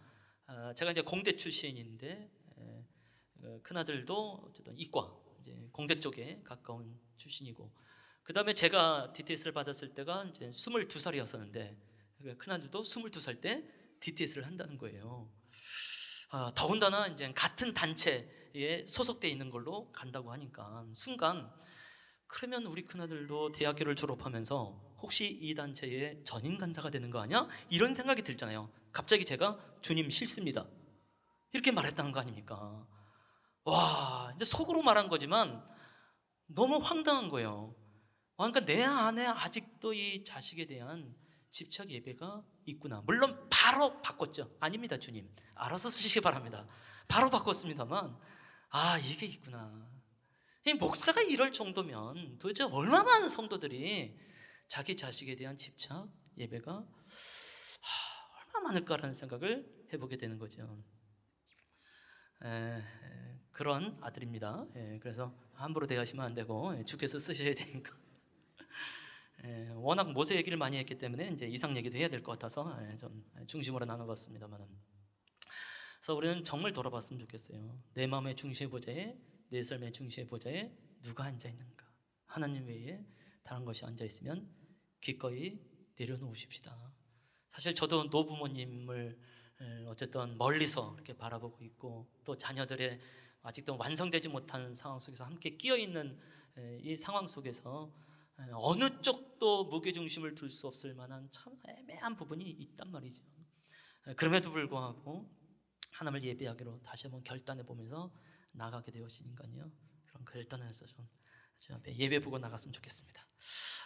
제가 이제 공대 출신인데 큰아들도 어쨌든 이과 이제 공대 쪽에 가까운 출신이고, 그 다음에 제가 DTS를 받았을 때가 이제 22살이었었는데 큰아들도 22살 때 DTS를 한다는 거예요. 더군다나 이제 같은 단체에 소속되어 있는 걸로 간다고 하니까 순간, 그러면 우리 큰아들도 대학교를 졸업하면서 혹시 이 단체의 전임 간사가 되는 거 아니야? 이런 생각이 들잖아요. 갑자기 제가 주님 싫습니다 이렇게 말했다는 거 아닙니까? 와, 이제 속으로 말한 거지만 너무 황당한 거예요. 그러니까 내 안에 아직도 이 자식에 대한 집착 예배가 있구나. 물론 바로 바꿨죠. 아닙니다, 주님. 알아서 쓰시기 바랍니다. 바로 바꿨습니다만, 이게 있구나. 이 목사가 이럴 정도면 도대체 얼마나 많은 성도들이 자기 자식에 대한 집착 예배가 얼마나 많을까라는 생각을 해보게 되는 거죠. 그런 아들입니다. 그래서 함부로 대하시면 안 되고 주께서 쓰셔야 되니까. 워낙 모세 얘기를 많이 했기 때문에 이제 이상 얘기도 해야 될 것 같아서 좀 중심으로 나눠봤습니다만은. 그래서 우리는 정말 돌아봤으면 좋겠어요. 내 마음의 중심의 보좌에, 내 삶의 중심의 보좌에 누가 앉아 있는가? 하나님 외에 다른 것이 앉아 있으면 기꺼이 내려놓으십시다. 사실 저도 노부모님을 어쨌든 멀리서 이렇게 바라보고 있고, 또 자녀들의 아직도 완성되지 못한 상황 속에서 함께 끼어 있는 이 상황 속에서 어느 쪽도 무게중심을 둘 수 없을 만한 참 애매한 부분이 있단 말이죠. 그럼에도 불구하고 하나님을 예배하기로 다시 한번 결단해 보면서 나가게 되어지니까요. 그런 결단에서 좀 주 앞에 예배 보고 나갔으면 좋겠습니다.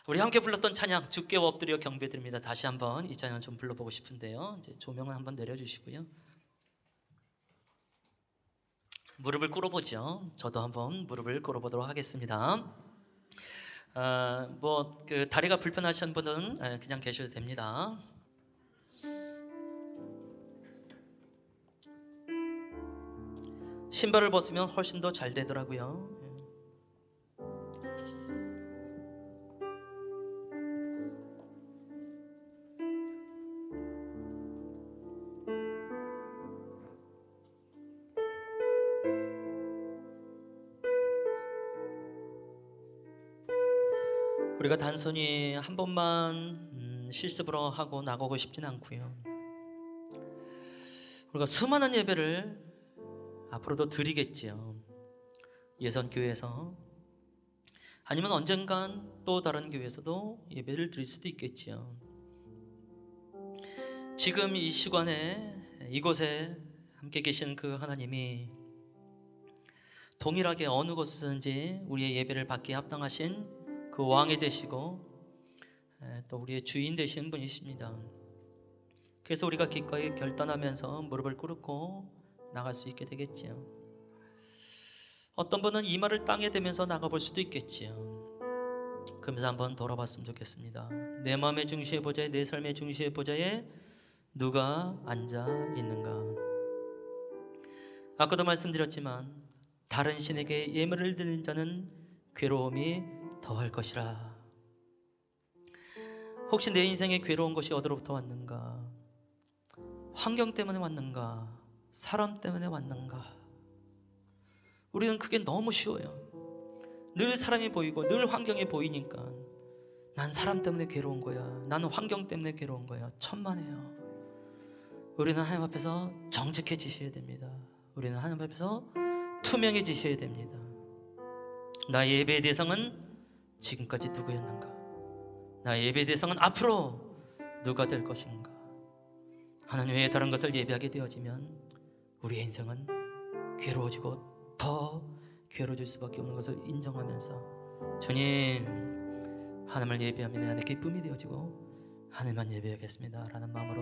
우리 함께 불렀던 찬양 주께 엎드려 경배드립니다. 다시 한번 이 찬양 좀 불러보고 싶은데요. 이제 조명을 한번 내려주시고요. 무릎을 꿇어보죠. 저도 한번 무릎을 꿇어보도록 하겠습니다. 그 다리가 불편하신 분은 그냥 계셔도 됩니다. 신발을 벗으면 훨씬 더 잘 되더라고요. 우리가 단순히 한 번만 실습으로 하고 나가고 싶진 않고요. 우리가 수많은 예배를 앞으로도 드리겠지요. 예선교회에서 아니면 언젠간 또 다른 교회에서도 예배를 드릴 수도 있겠지요. 지금 이 시간에 이곳에 함께 계신 그 하나님이 동일하게 어느 곳에서든지 우리의 예배를 받기에 합당하신 그 왕이 되시고 또 우리의 주인 되시는 분이십니다. 그래서 우리가 기꺼이 결단하면서 무릎을 꿇고 나갈 수 있게 되겠지요. 어떤 분은 이 말을 땅에 대면서 나가볼 수도 있겠지요. 그러면서 한번 돌아봤으면 좋겠습니다. 내 마음의 중심의 보좌에, 내 삶의 중심의 보좌에 누가 앉아 있는가? 아까도 말씀드렸지만 다른 신에게 예물을 드리는 자는 괴로움이 더할 것이라. 혹시 내 인생에 괴로운 것이 어디로부터 왔는가? 환경 때문에 왔는가? 사람 때문에 왔는가? 우리는 그게 너무 쉬워요. 늘 사람이 보이고 늘 환경이 보이니까 난 사람 때문에 괴로운 거야, 나는 환경 때문에 괴로운 거야. 천만에요. 우리는 하나님 앞에서 정직해지셔야 됩니다. 우리는 하나님 앞에서 투명해지셔야 됩니다. 나의 예배의 대상은 지금까지 누구였는가? 나의 예배의 대상은 앞으로 누가 될 것인가? 하나님 외에 다른 것을 예배하게 되어지면 우리의 인생은 괴로워지고 더 괴로워질 수밖에 없는 것을 인정하면서, 주님, 하나님을 예배하면 내 안에 기쁨이 되어지고 하나님만 예배하겠습니다 라는 마음으로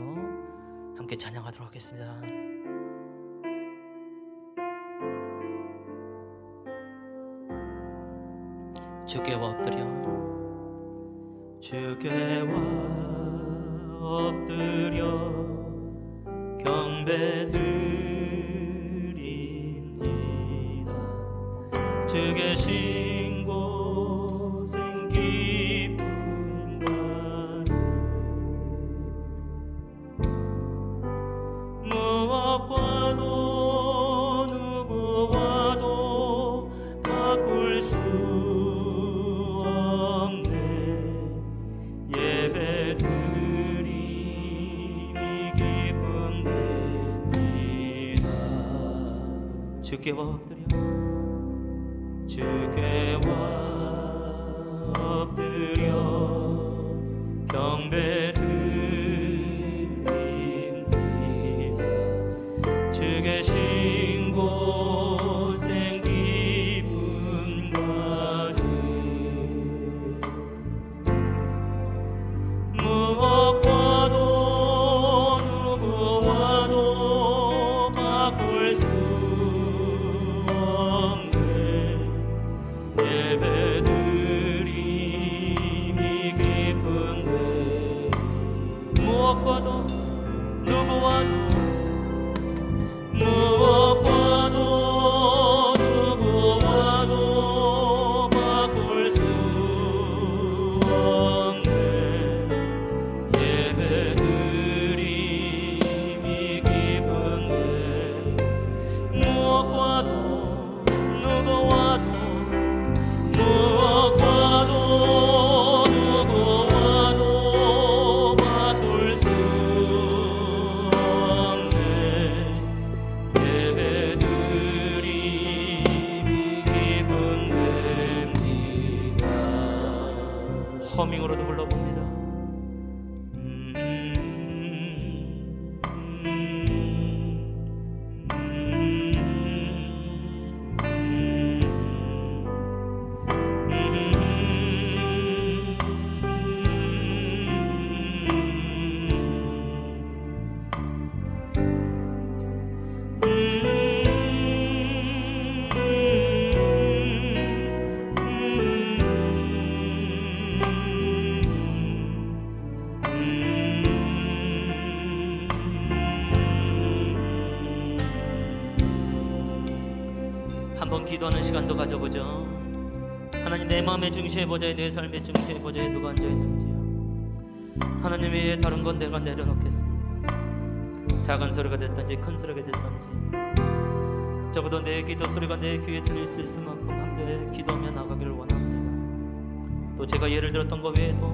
함께 찬양하도록 하겠습니다. 주께와 엎드려, 주께와 엎드려 경배드립니다. 주 계신 곳엔 기쁨과 무엇과도 누구와도 바꿀 수 없네. 예배드림이 기쁨됩니다. 주께와 엎드려, 주께와 엎드려 경배드립니다. 주 계신 곳엔 기쁨과 무엇과도 누구와도 바꿀 수 없네. 예배드림이 기쁨돼. 무엇과도 누구와도 누구와도 바꿀 수 없네. 예배드림이 기쁨돼. 무엇과도 누구와도 바꿀 수 없네. 예배드림이 기쁨됩니다. 허밍으로도 불러봅니다. 한번 기도하는 시간도 가져보죠. 하나님, 내 마음의 중심에 보좌에, 내 삶의 중심에 보좌에 누가 앉아있는지요. 하나님 외에 다른 건 내가 내려놓겠습니다. 작은 소리가 됐든지 큰 소리가 됐든지 적어도 내 기도 소리가 내 귀에 들릴 수 있을 만큼 함께 기도하며 나가기를 원합니다. 또 제가 예를 들었던 것 외에도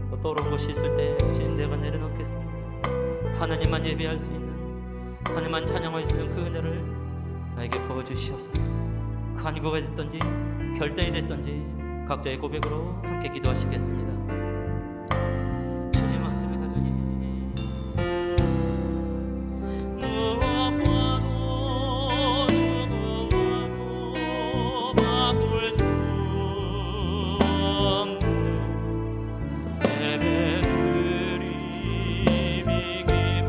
또 떠오른 것이 있을 때 지금 내가 내려놓겠습니다. 하나님만 예배할 수 있는, 하나님만 찬양할 수 있는 그 은혜를 나에게 부어주시옵소서. 간구가 됐든지 결단이 됐든지 각자의 고백으로 함께 기도하시겠습니다. 주님 맞습니다. 주님, 무엇과도 누구와도 바꿀 수 없는 예배드림이 기쁨이라.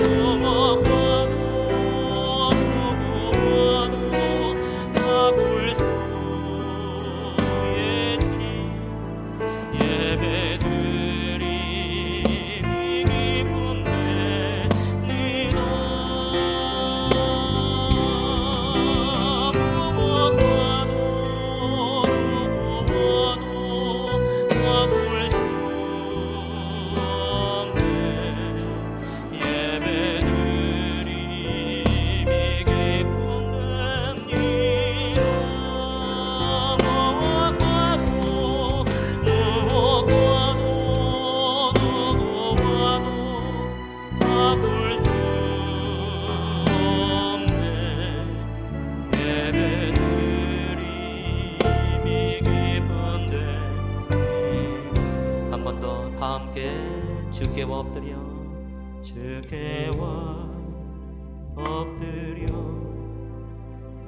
무엇과도 누구와도 주께와 엎드려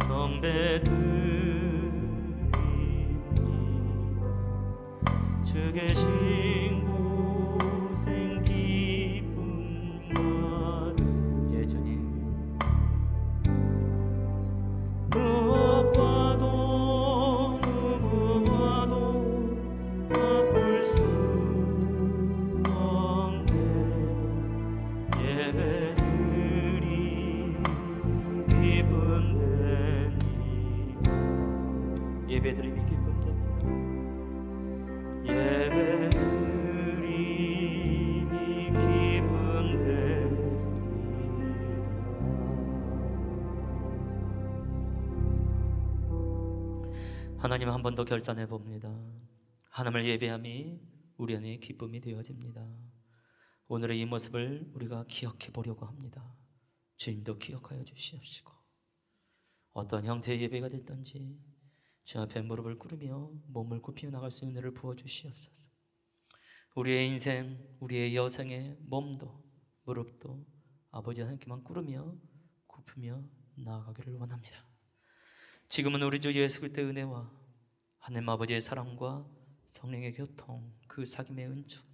경배드리니 주 계신 곳엔 기쁨과 예 주님 누구와도 바꿀 수 없네 예배드리 기쁨되니 예배드림이 기쁨됩니다 예배드림이 기쁨됩니다 하나님 한 번 더 결단해 봅니다. 하나님을 예배함이 우리 안에 기쁨이 되어집니다. 오늘의 이 모습을 우리가 기억해 보려고 합니다. 주님도 기억하여 주시옵시고 어떤 형태의 예배가 됐든지 주 앞에 무릎을 꿇으며 몸을 굽히어 나갈 수 있는 은혜를 부어 주시옵소서. 우리의 인생, 우리의 여생의 몸도 무릎도 아버지 하나님께만 꿇으며 굽히며 나아가기를 원합니다. 지금은 우리 주 예수 그리스도의 은혜와 하나님 아버지의 사랑과 성령의 교통, 그 사귐의 은총이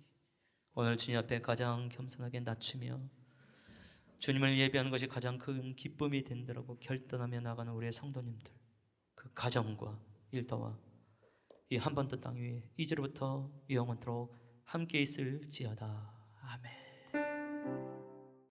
오늘 주님 앞에 가장 겸손하게 낮추며 주님을 예배하는 것이 가장 큰 기쁨이 된다라고 결단하며 나가는 우리의 성도님들, 그 가정과 일터와 이 한반도 땅 위에 이제로부터 영원토록 함께 있을지어다. 아멘.